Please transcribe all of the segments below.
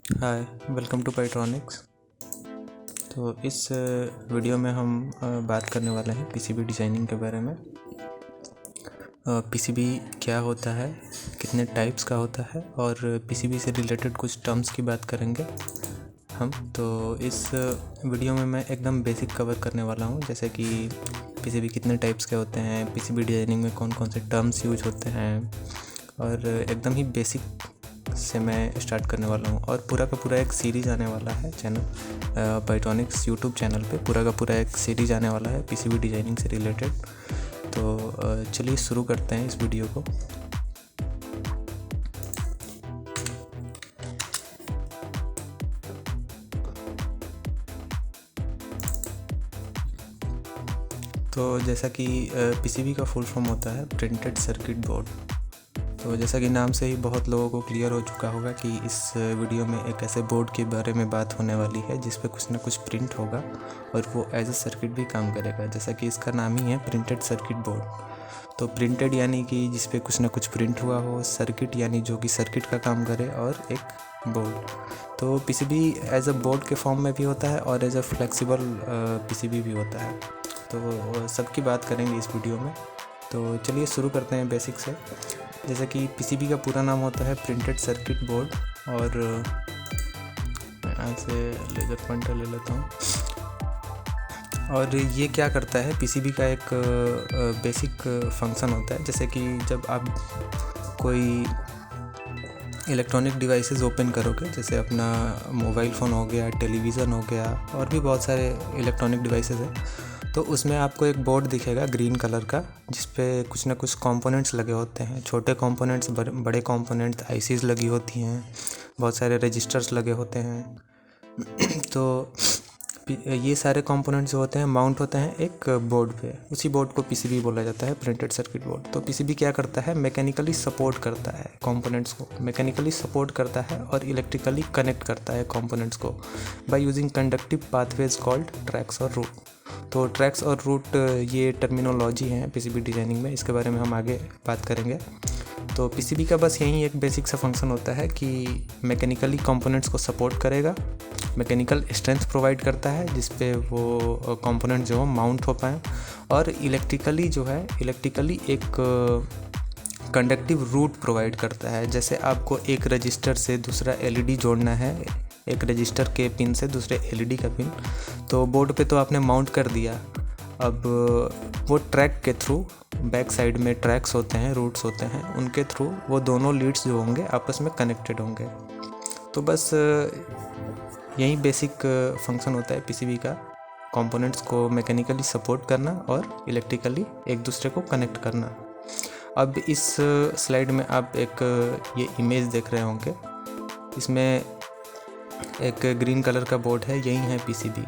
Hi, welcome to पाइट्रॉनिक्स। तो इस video में हम बात करने वाले हैं पीसीबी डिज़ाइनिंग के बारे में। पीसीबी क्या होता है, कितने टाइप्स का होता है और पीसीबी से रिलेटेड कुछ टर्म्स की बात करेंगे हम। तो इस वीडियो में मैं एकदम बेसिक कवर करने वाला हूँ, जैसे कि पीसीबी कितने टाइप्स के होते हैं, पीसीबी डिज़ाइनिंग में कौन कौन से टर्म्स यूज होते हैं, और एकदम ही बेसिक से मैं स्टार्ट करने वाला हूँ। और पूरा का पूरा एक सीरीज़ आने वाला है चैनल पाइट्रॉनिक्स यूट्यूब चैनल पे। पूरा का पूरा एक सीरीज़ आने वाला है पीसीबी डिज़ाइनिंग से रिलेटेड। तो चलिए शुरू करते हैं इस वीडियो को। तो जैसा कि पीसीबी का फुल फॉर्म होता है प्रिंटेड सर्किट बोर्ड। तो जैसा कि नाम से ही बहुत लोगों को क्लियर हो चुका होगा कि इस वीडियो में एक ऐसे बोर्ड के बारे में बात होने वाली है जिस पे कुछ ना कुछ प्रिंट होगा और वो एज अ सर्किट भी काम करेगा, जैसा कि इसका नाम ही है प्रिंटेड सर्किट बोर्ड। तो प्रिंटेड यानी कि जिस पे कुछ ना कुछ प्रिंट हुआ हो, सर्किट यानी जो कि सर्किट का काम करे, और एक बोर्ड। तो पीसीबी एज अ बोर्ड के फॉर्म में भी होता है और एज अ फ्लेक्सिबल पीसीबी भी होता है। तो सबकी बात करेंगे इस वीडियो में। तो चलिए शुरू करते हैं बेसिक से। जैसे कि पीसीबी का पूरा नाम होता है प्रिंटेड सर्किट बोर्ड, और मैं यहाँ से लेज़र पॉइंटर ले लेता हूँ। और ये क्या करता है, पीसीबी का एक बेसिक फंक्शन होता है। जैसे कि जब आप कोई इलेक्ट्रॉनिक डिवाइसेस ओपन करोगे, जैसे अपना मोबाइल फ़ोन हो गया, टेलीविज़न हो गया, और भी बहुत सारे इलेक्ट्रॉनिक डिवाइसेस हैं, तो उसमें आपको एक बोर्ड दिखेगा ग्रीन कलर का, जिस पे कुछ ना कुछ कंपोनेंट्स लगे होते हैं। छोटे कंपोनेंट्स, बड़े कंपोनेंट्स, आईसीज लगी होती हैं, बहुत सारे रजिस्टर्स लगे होते हैं। तो ये सारे कंपोनेंट्स जो होते हैं माउंट होते हैं एक बोर्ड पे। उसी बोर्ड को पीसीबी बोला जाता है, प्रिंटेड सर्किट बोर्ड। तो पीसीबी क्या करता है, मैकेनिकली सपोर्ट करता है कंपोनेंट्स को, मैकेनिकली सपोर्ट करता है और इलेक्ट्रिकली कनेक्ट करता है कंपोनेंट्स को by using conductive pathways called tracks और रूट। तो ट्रैक्स और रूट ये टर्मिनोलॉजी हैं पीसीबी डिज़ाइनिंग में, इसके बारे में हम आगे बात करेंगे। तो पीसीबी का बस यही एक बेसिक सा फंक्शन होता है कि मैकेनिकली कंपोनेंट्स को सपोर्ट करेगा, मैकेनिकल स्ट्रेंथ प्रोवाइड करता है जिस पे वो कंपोनेंट जो हो माउंट हो पाएँ, और इलेक्ट्रिकली जो है, इलेक्ट्रिकली एक कंडक्टिव रूट प्रोवाइड करता है। जैसे आपको एक रजिस्टर से दूसरा एलईडी जोड़ना है, एक रजिस्टर के पिन से दूसरे एलईडी का पिन, तो बोर्ड पे तो आपने माउंट कर दिया। अब वो ट्रैक के थ्रू, बैक साइड में ट्रैक्स होते हैं, रूट्स होते हैं, उनके थ्रू वो दोनों लीड्स जो होंगे आपस में कनेक्टेड होंगे। तो बस यही बेसिक फंक्शन होता है पीसीबी का, कंपोनेंट्स को मैकेनिकली सपोर्ट करना और इलेक्ट्रिकली एक दूसरे को कनेक्ट करना। अब इस स्लाइड में आप एक ये इमेज देख रहे होंगे, इसमें एक ग्रीन कलर का बोर्ड है, यही है पीसीबी।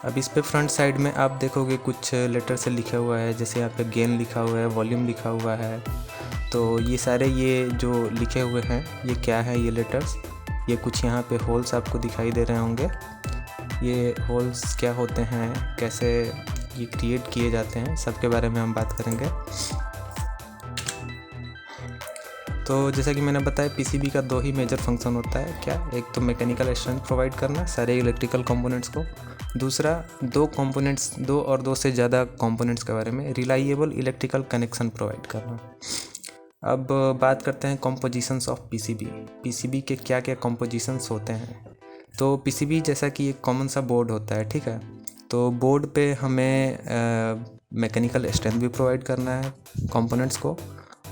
अब इस पे फ्रंट साइड में आप देखोगे कुछ लेटर से लिखा हुआ है, जैसे यहाँ पे गेन लिखा हुआ है, वॉल्यूम लिखा हुआ है। तो ये सारे ये जो लिखे हुए हैं ये क्या है, ये लेटर्स, ये कुछ यहाँ पे होल्स आपको दिखाई दे रहे होंगे। ये होल्स क्या होते हैं, कैसे ये क्रिएट किए जाते हैं, सबके बारे में हम बात करेंगे। तो जैसा कि मैंने बताया, पीसीबी का दो ही मेजर फंक्शन होता है। क्या, एक तो मैकेनिकल स्ट्रेंथ प्रोवाइड करना सारे इलेक्ट्रिकल कंपोनेंट्स को, दूसरा दो और दो से ज़्यादा कंपोनेंट्स के बारे में रिलायबल इलेक्ट्रिकल कनेक्शन प्रोवाइड करना। अब बात करते हैं कॉम्पोजिशंस ऑफ पीसीबी। पीसीबी के क्या क्या कॉम्पोजिशंस होते हैं। तो पीसीबी जैसा कि एक कॉमन सा बोर्ड होता है, ठीक है। तो बोर्ड पे हमें मैकेनिकल स्ट्रेंथ भी प्रोवाइड करना है कंपोनेंट्स को,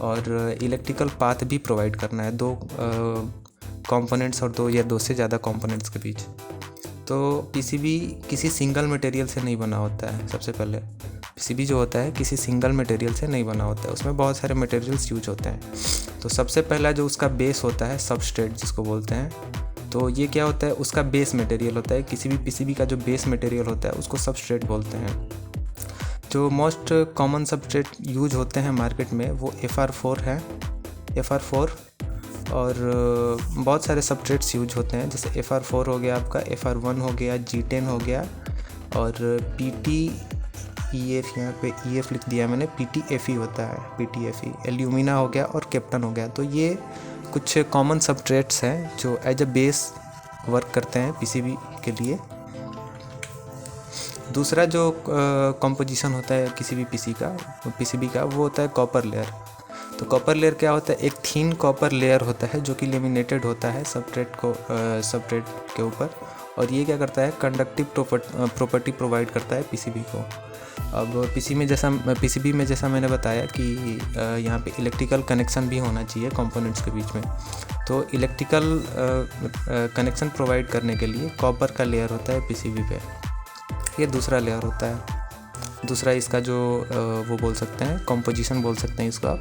और इलेक्ट्रिकल पाथ भी प्रोवाइड करना है दो कंपोनेंट्स और दो या दो से ज़्यादा कंपोनेंट्स के बीच। तो पीसीबी किसी सिंगल मटेरियल से नहीं बना होता है। सबसे पहले पीसीबी जो होता है किसी सिंगल मटेरियल से नहीं बना होता है, उसमें बहुत सारे मटेरियल्स यूज होते हैं। तो सबसे पहला जो उसका बेस होता है, सबस्ट्रेट जिसको बोलते हैं, तो ये क्या होता है, उसका बेस मटेरियल होता है। किसी भी पीसीबी का जो बेस मटेरियल होता है उसको सबस्ट्रेट बोलते हैं। जो मोस्ट कॉमन सबस्ट्रेट यूज होते हैं मार्केट में वो FR4 है, FR4, और बहुत सारे सबस्ट्रेट्स यूज होते हैं। जैसे FR4 हो गया आपका, FR1 हो गया, G10 हो गया, और PTEF, यहाँ पे EF लिख दिया मैंने, PTFE होता है, PTFE, एल्यूमिना हो गया और कैप्टन हो गया। तो ये कुछ कॉमन सबस्ट्रेट्स हैं जो एज अ बेस वर्क करते हैं पीसीबी के लिए। दूसरा जो कंपोजिशन होता है किसी भी पीसीबी का वो होता है कॉपर लेयर। तो कॉपर लेयर क्या होता है, एक थीन कॉपर लेयर होता है जो कि लेमिनेटेड होता है सबस्ट्रेट के ऊपर, और ये क्या करता है, कंडक्टिव प्रॉपर्टी प्रोवाइड करता है पीसीबी को। अब पीसीबी में जैसा मैंने बताया कि यहाँ पे इलेक्ट्रिकल कनेक्शन भी होना चाहिए कंपोनेंट्स के बीच में। तो इलेक्ट्रिकल कनेक्शन प्रोवाइड करने के लिए कॉपर का लेयर होता है पीसीबी पे, ये दूसरा लेयर होता है। दूसरा इसका जो वो बोल सकते हैं कंपोजिशन बोल सकते हैं इसका।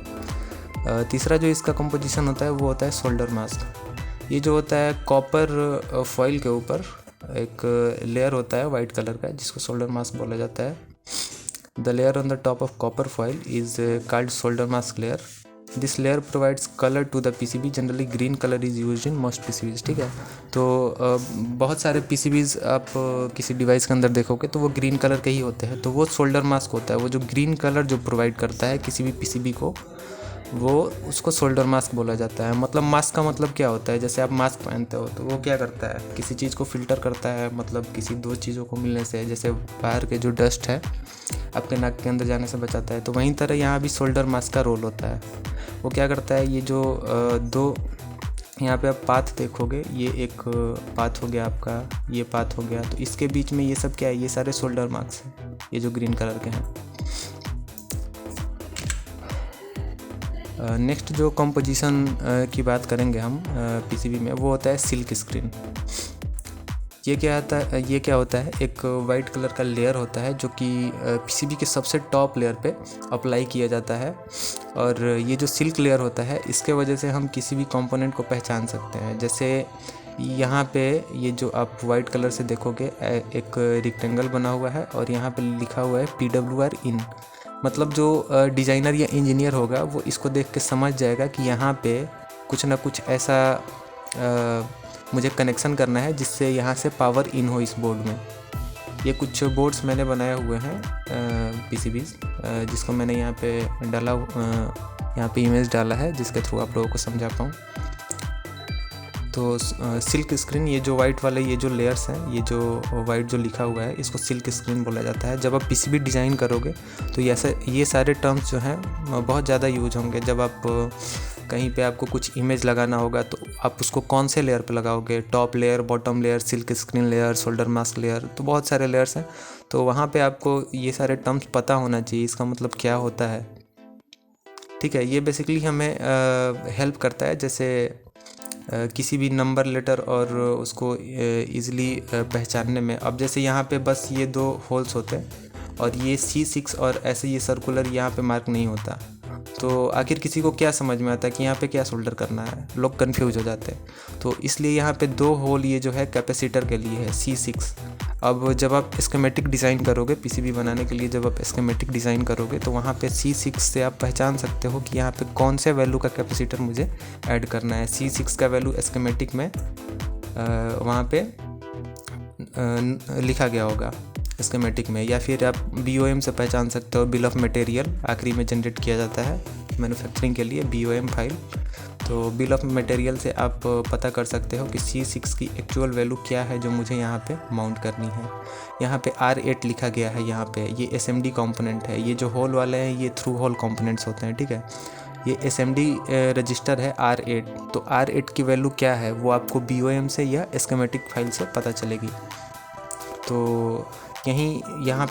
तीसरा जो इसका कंपोजिशन होता है वो होता है सोल्डर मास्क। ये जो होता है कॉपर फॉइल के ऊपर एक लेयर होता है वाइट कलर का जिसको सोल्डर मास्क बोला जाता है। The layer on the top of copper foil is called solder mask layer. This layer provides colour to the PCB, generally green colour is used in most PCBs. ठीक है, तो बहुत सारे पीसीबीज आप किसी डिवाइस के अंदर देखोगे तो वो ग्रीन कलर के ही होते हैं, तो वो सोल्डर मास्क होता है। वो जो ग्रीन कलर जो प्रोवाइड करता है किसी भी पीसीबी को, वो उसको सोल्डर मास्क बोला जाता है। मतलब मास्क का मतलब क्या होता है, जैसे आप मास्क पहनते हो तो वो क्या करता है, किसी चीज़ को फिल्टर करता है, मतलब किसी दो चीज़ों को मिलने से, जैसे बाहर के जो डस्ट है आपके नाक के अंदर जाने से बचाता है, तो वहीं तरह यहाँ भी सोल्डर मास्क का रोल होता है। वो क्या करता है, ये जो दो यहाँ पे आप पाथ देखोगे, ये एक पाथ हो गया आपका, ये पाथ हो गया, तो इसके बीच में ये सब क्या है, ये सारे सोल्डर मार्क्स हैं, ये जो ग्रीन कलर के हैं। नेक्स्ट जो कंपोजिशन की बात करेंगे हम पीसीबी में, वो होता है सिल्क स्क्रीन। ये क्या होता है, एक वाइट कलर का लेयर होता है जो कि पीसीबी के सबसे टॉप लेयर पे अप्लाई किया जाता है। और ये जो सिल्क लेयर होता है इसके वजह से हम किसी भी कंपोनेंट को पहचान सकते हैं। जैसे यहाँ पे ये जो आप वाइट कलर से देखोगे एक रेक्टेंगल बना हुआ है और यहाँ पे लिखा हुआ है PWR इन। मतलब जो डिज़ाइनर या इंजीनियर होगा वो इसको देख के समझ जाएगा कि यहाँ पे कुछ ना कुछ ऐसा मुझे कनेक्शन करना है जिससे यहाँ से पावर इन हो इस बोर्ड में। ये कुछ बोर्ड्स मैंने बनाए हुए हैं पीसीबीज, जिसको मैंने यहाँ पे डाला, यहाँ पे इमेज डाला है जिसके थ्रू आप लोगों को समझा पाऊँ। तो सिल्क स्क्रीन, ये जो वाइट वाले ये जो लेयर्स हैं, ये जो वाइट जो लिखा हुआ है इसको सिल्क स्क्रीन बोला जाता है। जब आप पीसीबी डिज़ाइन करोगे तो ये सारे टर्म्स जो हैं बहुत ज़्यादा यूज होंगे। जब आप कहीं पे आपको कुछ इमेज लगाना होगा तो आप उसको कौन से लेयर पे लगाओगे, top layer, bottom layer, silk screen layer, solder mask layer, तो बहुत सारे लेयर्स हैं। तो वहाँ पे आपको ये सारे टर्म्स पता होना चाहिए, इसका मतलब क्या होता है। ठीक है, ये बेसिकली हमें हेल्प करता है, जैसे किसी भी नंबर लेटर और उसको ईज़िली पहचानने में। अब जैसे यहाँ पे बस ये दो होल्स होते हैं और ये C6 और ऐसे ये सर्कुलर यहाँ पे मार्क नहीं होता, तो आखिर किसी को क्या समझ में आता है कि यहाँ पे क्या सोल्डर करना है, लोग कंफ्यूज हो जाते हैं। तो इसलिए यहाँ पे दो होल ये जो है कैपेसिटर के लिए है, C6। अब जब आप स्कीमेटिक डिज़ाइन करोगे पीसीबी बनाने के लिए, जब आप स्कीमेटिक डिज़ाइन करोगे तो वहाँ पे C6 से आप पहचान सकते हो कि यहाँ पे कौन से वैल्यू का कैपेसिटर मुझे ऐड करना है। C6 का वैल्यू स्कीमेटिक में वहाँ पे लिखा गया होगा स्कीमेटिक में, या फिर आप BOM से पहचान सकते हो, बिल ऑफ मटेरियल आखिरी में जनरेट किया जाता है मैन्युफैक्चरिंग के लिए, BOM फाइल। तो बिल ऑफ मटेरियल से आप पता कर सकते हो कि C6 की एक्चुअल वैल्यू क्या है जो मुझे यहाँ पे माउंट करनी है। यहाँ पे R8 लिखा गया है, यहाँ पे ये SMD कंपोनेंट है, ये जो होल वाले हैं ये थ्रू होल कंपोनेंट्स होते हैं। ठीक है, ये SMD रजिस्टर है R8। तो R8 की वैल्यू क्या है वो आपको BOM से या स्कीमेटिक फाइल से पता चलेगी। तो यहाँ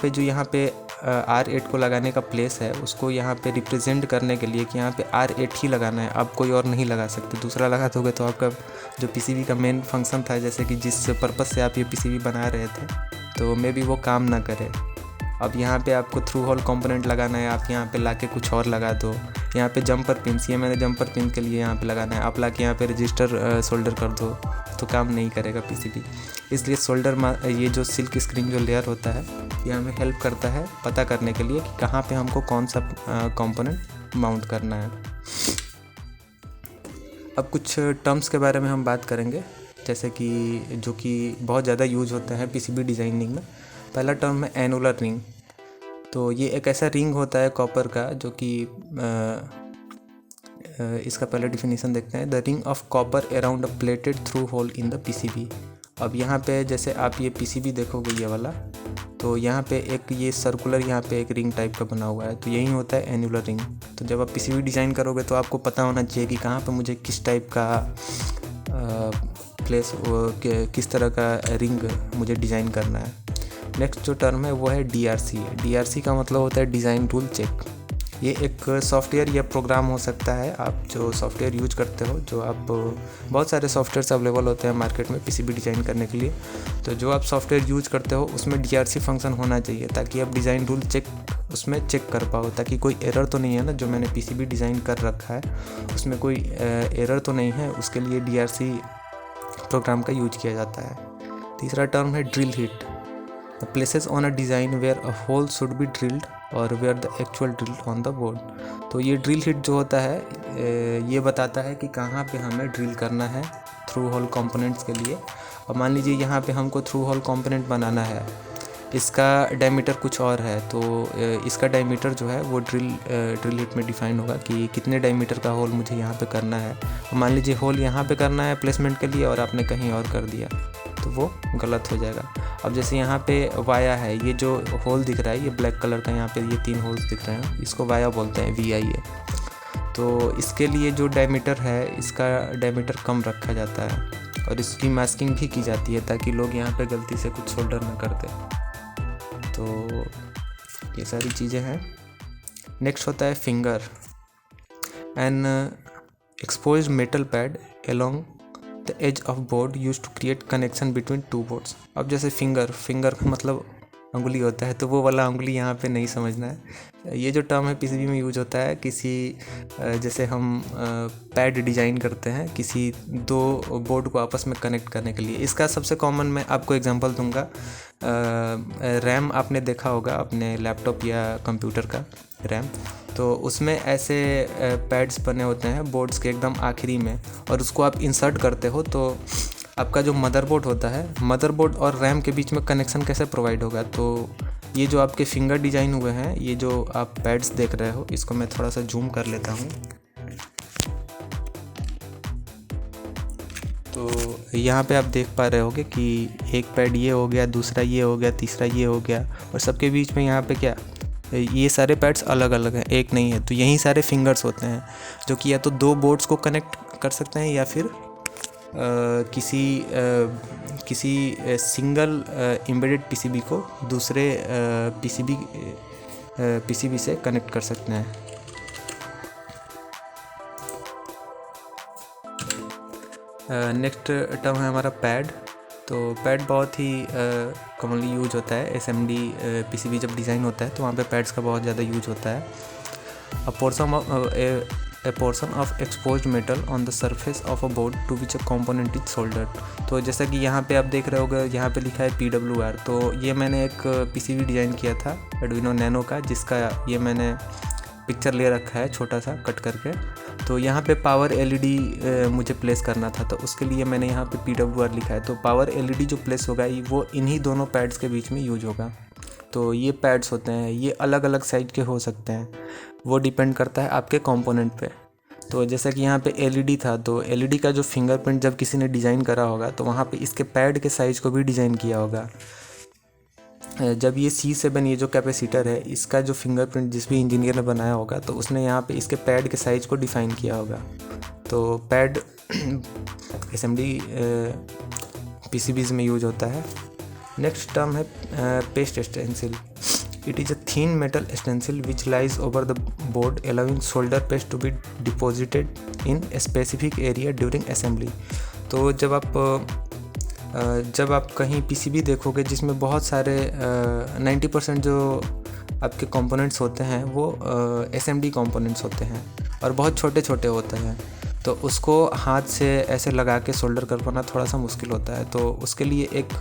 पे R8 को लगाने का प्लेस है, उसको यहाँ पे रिप्रेजेंट करने के लिए कि यहाँ पे R8 ही लगाना है, आप कोई और नहीं लगा सकते। दूसरा लगा दोगे तो आपका जो पीसीबी का मेन फंक्शन था, जैसे कि जिस पर्पस से आप ये पीसीबी बना रहे थे, तो मे बी वो काम ना करे। अब यहाँ पे आपको थ्रू होल कंपोनेंट लगाना है, आप यहाँ पे लाके कुछ और लगा दो। यहाँ पे जंपर पिन्स, ये मैंने जंपर पिन के लिए यहाँ पे लगाना है, आप लाके यहाँ पे रजिस्टर सोल्डर कर दो तो काम नहीं करेगा पीसीबी। इसलिए ये जो सिल्क स्क्रीन जो लेयर होता है ये हमें हेल्प करता है पता करने के लिए कि कहाँ पे हमको कौन सा कंपोनेंट माउंट करना है। अब कुछ टर्म्स के बारे में हम बात करेंगे, जैसे कि जो कि बहुत ज़्यादा यूज होता है पीसीबी डिज़ाइनिंग में। पहला टर्म है एनुलर रिंग। तो ये एक ऐसा रिंग होता है कॉपर का जो कि इसका पहले डिफिनीशन देखते हैं। The ring of copper around a plated through hole in the PCB. अब यहाँ पे जैसे आप ये पीसीबी देखोगे ये वाला, तो यहाँ पे एक ये सर्कुलर यहाँ पे एक रिंग टाइप का बना हुआ है, तो यही होता है एन्युलर रिंग। तो जब आप पीसीबी डिज़ाइन करोगे तो आपको पता होना चाहिए कि कहाँ पे मुझे किस टाइप का किस तरह का रिंग मुझे डिज़ाइन करना है। नेक्स्ट जो टर्म है वो है डीआरसी है। डीआरसी का मतलब होता है डिज़ाइन रूल चेक। ये एक सॉफ्टवेयर या प्रोग्राम हो सकता है, आप जो सॉफ्टवेयर यूज करते हो, जो आप बहुत सारे सॉफ्टवेयर्स अवेलेबल होते हैं मार्केट में पीसीबी डिज़ाइन करने के लिए। तो जो आप सॉफ्टवेयर यूज करते हो उसमें डीआरसी फंक्शन होना चाहिए, ताकि आप डिज़ाइन रूल चेक उसमें चेक कर पाओ, ताकि कोई एरर तो नहीं है ना, जो मैंने पीसीबी डिज़ाइन कर रखा है उसमें कोई एरर तो नहीं है। उसके लिए डीआरसी प्रोग्राम का यूज किया जाता है। तीसरा टर्म है drill hit. The places on a design where a hole should be drilled or where the actual drilled on the board। तो ये ड्रिल हिट जो होता है ये बताता है कि कहाँ पे हमें ड्रिल करना है थ्रू होल कंपोनेंट्स के लिए। और मान लीजिए यहाँ पे हमको थ्रू होल कंपोनेंट बनाना है, इसका डायमीटर कुछ और है, तो इसका डायमीटर जो है वो ड्रिल हिट में डिफाइन होगा कि कितने डायमीटर का होल मुझे यहाँ पे करना है। मान लीजिए होल यहाँ पे करना है प्लेसमेंट के लिए और आपने कहीं और कर दिया तो वो गलत हो जाएगा। अब जैसे यहाँ पे वाया है, ये जो होल दिख रहा है ये ब्लैक कलर का, यहाँ पे ये 3 होल्स दिख रहे हैं, इसको वाया बोलते हैं, VIA। तो इसके लिए जो डायमीटर है इसका डायमीटर कम रखा जाता है और इसकी मास्किंग भी की जाती है ताकि लोग यहाँ पे गलती से कुछ सोल्डर ना कर दें। तो ये सारी चीज़ें हैं। नेक्स्ट होता है finger. An exposed metal pad along the edge of board used to create connection between two boards। अब जैसे फिंगर का मतलब अंगुली होता है, तो वो वाला अंगुली यहाँ पे नहीं समझना है। ये जो टर्म है पीसीबी में यूज होता है किसी जैसे हम पैड डिज़ाइन करते हैं किसी 2 बोर्ड को आपस में कनेक्ट करने के लिए। इसका सबसे कॉमन मैं आपको एग्जांपल दूंगा। रैम आपने देखा होगा अपने लैपटॉप या कंप्यूटर का रैम, तो उसमें ऐसे पैड्स बने होते हैं बोर्ड्स के एकदम आखिरी में, और उसको आप इंसर्ट करते हो तो आपका जो मदरबोर्ड होता है, मदरबोर्ड और रैम के बीच में कनेक्शन कैसे प्रोवाइड होगा। तो ये जो आपके फिंगर डिज़ाइन हुए हैं, ये जो आप पैड्स देख रहे हो, इसको मैं थोड़ा सा जूम कर लेता हूँ। तो यहाँ पे आप देख पा रहे होगे कि एक पैड ये हो गया, दूसरा ये हो गया, तीसरा ये हो गया, और सबके बीच में यहाँ पे क्या, ये सारे पैड्स अलग अलग हैं, एक नहीं है। तो यही सारे फिंगर्स होते हैं जो कि या तो 2 बोर्ड्स को कनेक्ट कर सकते हैं या फिर किसी सिंगल एम्बेडेड पीसीबी को दूसरे पीसीबी से कनेक्ट कर सकते हैं। नेक्स्ट टर्म है हमारा पैड। तो पैड बहुत ही कॉमनली यूज होता है। एसएमडी पीसीबी जब डिज़ाइन होता है तो वहाँ पे पैड्स का बहुत ज़्यादा यूज होता है। A portion of exposed metal on the surface of a board to which a component is soldered। तो जैसा कि यहाँ पे आप देख रहे होगे, यहाँ पे लिखा है PWR। तो ये मैंने एक पीसीबी डिज़ाइन किया था Arduino Nano का, जिसका ये मैंने पिक्चर ले रखा है छोटा सा कट करके। तो यहाँ पे पावर एलईडी मुझे प्लेस करना था, तो उसके लिए मैंने यहाँ पे PWR लिखा है। तो पावर एलईडी जो प्लेस होगा वो इन्हीं दोनों पैड्स के बीच में यूज होगा। तो ये पैड्स होते हैं, ये अलग अलग साइज के हो सकते हैं, वो डिपेंड करता है आपके कंपोनेंट पे। तो जैसा कि यहाँ पे एलईडी था, तो एलईडी का जो फिंगरप्रिंट जब किसी ने डिज़ाइन करा होगा तो वहाँ पे इसके पैड के साइज़ को भी डिज़ाइन किया होगा। जब ये C7 ये जो कैपेसिटर है, इसका जो फिंगरप्रिंट जिस भी इंजीनियर ने बनाया होगा तो उसने यहाँ पे इसके पैड के साइज़ को डिफ़ाइन किया होगा। तो पैड एसएमडी पीसीबीज में यूज होता है। नेक्स्ट टर्म है paste stencil. It is a thin metal stencil which lies over the board, allowing solder paste to be deposited in a specific area during assembly। तो जब आप कहीं PCB देखोगे जिसमें बहुत सारे 90% जो आपके कंपोनेंट्स होते हैं वो एसएमडी कंपोनेंट्स होते हैं और बहुत छोटे छोटे होते हैं, तो उसको हाथ से ऐसे लगा के सोल्डर कर पाना थोड़ा सा मुश्किल होता है। तो उसके लिए एक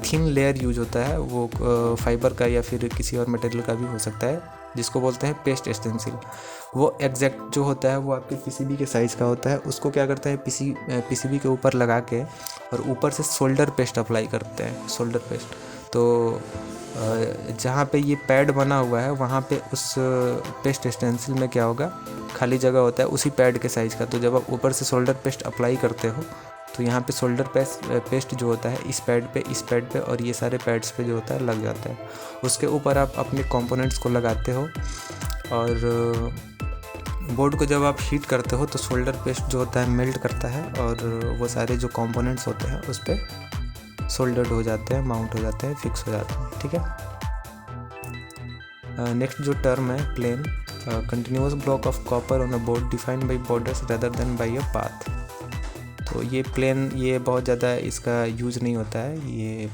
थिन लेयर यूज होता है, वो फाइबर का या फिर किसी और मटेरियल का भी हो सकता है, जिसको बोलते हैं पेस्ट स्टेंसिल। वो एग्जैक्ट जो होता है वो आपके पीसीबी के साइज़ का होता है। उसको क्या करते हैं, पीसीबी के ऊपर लगा के और ऊपर से सोल्डर पेस्ट अप्लाई करते हैं, सोल्डर पेस्ट। तो जहाँ पे ये पैड बना हुआ है वहाँ पे उस पेस्ट स्टेंसिल में क्या होगा, खाली जगह होता है उसी पैड के साइज़ का। तो जब आप ऊपर से सोल्डर पेस्ट अप्लाई करते हो तो यहाँ पे सोल्डर पेस्ट जो होता है इस पैड पे और ये सारे पैड्स पे जो होता है लग जाता है। उसके ऊपर आप अपने कंपोनेंट्स को लगाते हो और बोर्ड को जब आप हीट करते हो तो सोल्डर पेस्ट जो होता है मेल्ट करता है और वो सारे जो कंपोनेंट्स होते हैं उस पर सोल्डर्ड हो जाते हैं, माउंट हो जाते हैं, फिक्स हो जाते हैं। ठीक है। नेक्स्ट जो टर्म है plane, continuous block of copper on a board defined by borders rather than by a path. तो ये प्लेन, ये बहुत ज़्यादा इसका यूज़ नहीं होता है, ये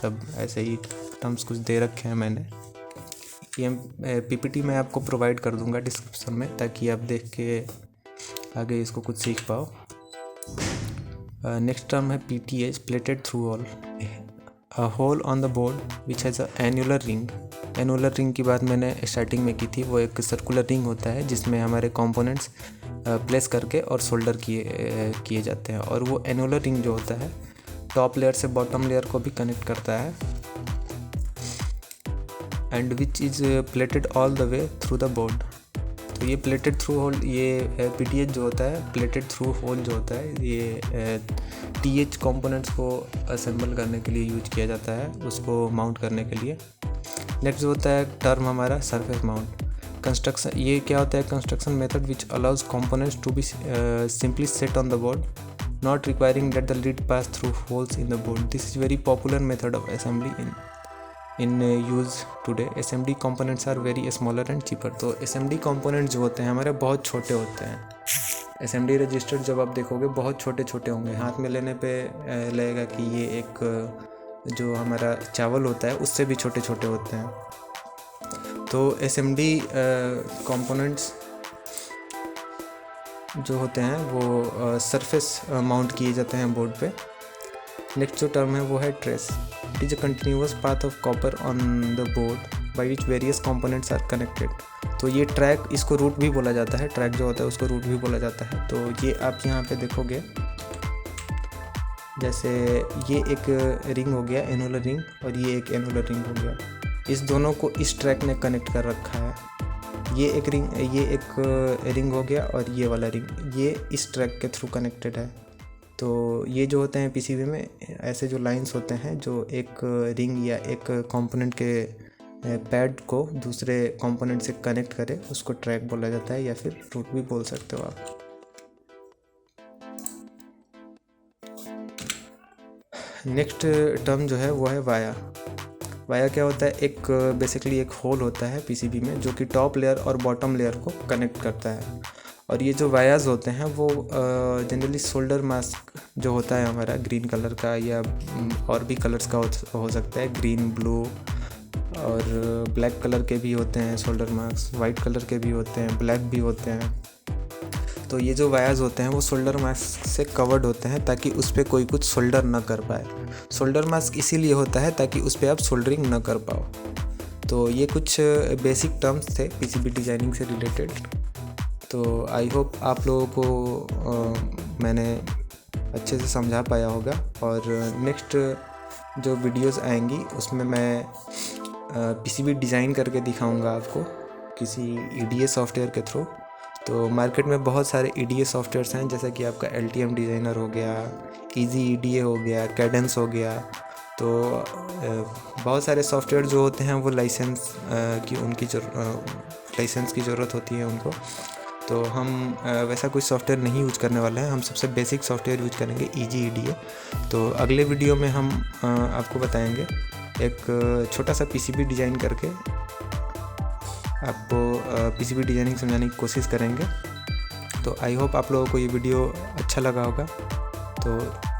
सब ऐसे ही टर्म्स कुछ दे रखे हैं मैंने। ये पीपीटी मैं आपको प्रोवाइड कर दूंगा डिस्क्रिप्शन में ताकि आप देख के आगे इसको कुछ सीख पाओ। नेक्स्ट टर्म है PTH, plated through hole, a hole on the board which has an annular ring. Annular ring की बात मैंने स्टार्टिंग में की थी। वो एक सर्कुलर रिंग होता है जिसमें हमारे कंपोनेंट्स प्लेस करके और सोल्डर किए जाते हैं, और वो एनुलर रिंग जो होता है टॉप लेयर से बॉटम लेयर को भी कनेक्ट करता है, and which is plated all the way through the board. तो ये प्लेटेड थ्रू होल, ये PTH जो होता है, प्लेटेड थ्रू होल जो होता है, ये TH कंपोनेंट्स को असेंबल करने के लिए यूज किया जाता है, उसको माउंट करने के लिए। नेक्स्ट जो होता है टर्म हमारा सरफेस माउंट कंस्ट्रक्शन। ये क्या होता है? Construction method which allows components to be simply set on the board, not requiring that the lid pass through holes in the board. This is very popular method of assembly in use today. SMD components are very smaller and cheaper. तो SMD components जो होते हैं हमारे बहुत छोटे होते हैं। SMD register जब आप देखोगे बहुत छोटे छोटे होंगे, हाथ में लेने पे लगेगा कि ये एक जो हमारा चावल होता है उससे भी छोटे छोटे होते हैं। तो SMD components जो होते हैं वो सरफेस माउंट किए जाते हैं बोर्ड पे। नेक्स्ट जो टर्म है वो है trace. It is a continuous path of copper on the board by which various components are connected. तो ये ट्रैक, इसको रूट भी बोला जाता है, ट्रैक जो होता है उसको रूट भी बोला जाता है। तो ये आप यहाँ पे देखोगे, जैसे ये एक रिंग हो गया एनुलर रिंग और ये एक एनुलर रिंग हो गया, इस दोनों को इस ट्रैक ने कनेक्ट कर रखा है। ये एक रिंग हो गया और ये वाला रिंग ये इस ट्रैक के थ्रू कनेक्टेड है। तो ये जो होते हैं पीसीबी में ऐसे जो लाइंस होते हैं जो एक रिंग या एक कंपोनेंट के पैड को दूसरे कंपोनेंट से कनेक्ट करे, उसको ट्रैक बोला जाता है या फिर रूट भी बोल सकते हो आप। नेक्स्ट टर्म जो है वो है वाया। वाया क्या होता है? एक बेसिकली एक होल होता है पीसीबी में जो कि टॉप लेयर और बॉटम लेयर को कनेक्ट करता है। और ये जो वायाज होते हैं वो जनरली सोल्डर मास्क जो होता है हमारा ग्रीन कलर का या और भी कलर्स का हो सकता है, ग्रीन, ब्लू और ब्लैक कलर के भी होते हैं सोल्डर मास्क, वाइट कलर के भी होते हैं, ब्लैक भी होते हैं। तो ये जो वायर्स होते हैं वो सोल्डर मास्क से कवर्ड होते हैं ताकि उस पर कोई कुछ सोल्डर ना कर पाए। सोल्डर मास्क इसीलिए होता है ताकि उस पर आप सोल्डरिंग ना कर पाओ। तो ये कुछ बेसिक टर्म्स थे पीसीबी डिज़ाइनिंग से रिलेटेड। तो आई होप आप लोगों को मैंने अच्छे से समझा पाया होगा। और नेक्स्ट जो वीडियोस आएंगी उसमें मैं पीसीबी डिज़ाइन करके दिखाऊंगा आपको किसी EDA सॉफ्टवेयर के थ्रू। तो मार्केट में बहुत सारे EDA सॉफ्टवेयर्स हैं, जैसे कि आपका LTM डिज़ाइनर हो गया, ईजी EDA हो गया, कैडेंस हो गया। तो बहुत सारे सॉफ्टवेयर जो होते हैं वो लाइसेंस की ज़रूरत होती है उनको। तो हम वैसा कोई सॉफ्टवेयर नहीं यूज करने वाले हैं, हम सबसे बेसिक सॉफ्टवेयर यूज करेंगे ईजी EDA। तो अगले वीडियो में हम आपको बताएंगे एक छोटा सा पीसीबी डिज़ाइन करके आपको पीसीबी डिज़ाइनिंग समझाने की कोशिश करेंगे। तो आई होप आप लोगों को ये वीडियो अच्छा लगा होगा। तो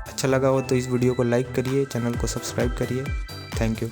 अच्छा लगा हो तो इस वीडियो को लाइक करिए, चैनल को सब्सक्राइब करिए। Thank you.